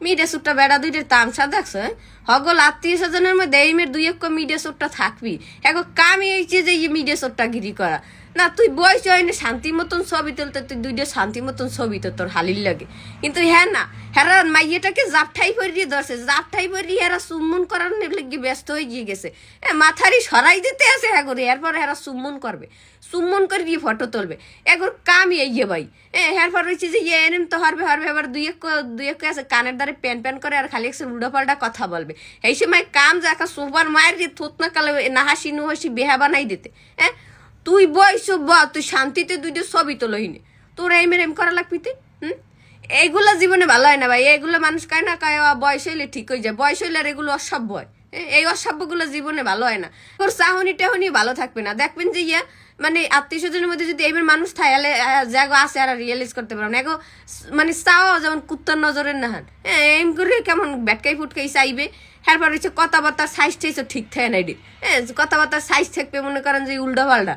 media সুটটা বেড়া দুইটার তামসা দেখছো হগল আত্মীয় স্বজনের মধ্যে এইমের দুই এক মিডিয়া সুটটা থাকবি এখন কামই এইছে যে মিডিয়া সুটটা গিরি করা না তুই বয়স হয় না শান্তি মতন ছবি তুলতে তুই দুইটা শান্তি মতন ছবি তো তোর হালির লাগে কিন্তু হ্যাঁ না হেরা মাইয়েটাকে জাপঠাই পরিয়ে ধরছে জাপঠাই পরিয়ে হেরা চুম্বন করার লেগে ব্যস্ত হয়ে গিয়ে গেছে মাথারি সরাই দিতে আছে হ্যাঁ করে এরপর হেরা চুম্বন করবে চুম্বন করে গিয়ে ফটো তুলবে এখন কামই ইয়ে ভাই এরপর হয়েছে যে ইয়ে এনেম তো হারবে হারবে আবার দুই এক আছে কানের দ্বারে প্যান প্যান করে আর খালি একটু উল্টো পাল্টা কথা বলবে এই সময় কাম যাকা সুপার মায়ের দিয়ে থুত না কালে না হাসি নু হাসি বেহা বানাই দিতে তুই বয়স তুই শান্তিতে দুইটা ছবি তো লইনে তোর এম করা লাগবি এইগুলা জীবনে ভালো হয় না ভাই এগুলো মানুষ কায় না কায় বয়স হইলে ঠিক হয়ে যায় বয়স হইলে আর এগুলো অসভ্য হয় এই অসভ্যগুলো জীবনে ভালো হয় না তোর চাহনি টাহনি ভালো থাকবে না দেখবেন যে ইয়া মানে আত্মীয় স্বজনের মধ্যে যদি এইবার মানুষ থাকলে জায়গা আছে আর রিয়েলাইজ করতে পারবো না এগো মানে চাও যেমন কুত্তার নজরের না হান এম করে কেমন ব্যাটকাই ফুটকাই চাইবে এরপর হচ্ছে কথাবার্তার সাইজ ঠাইজ ঠিক থাকে না কথাবার্তার সাইজ থাকবে মনে করেন যে উল্টা পাল্টা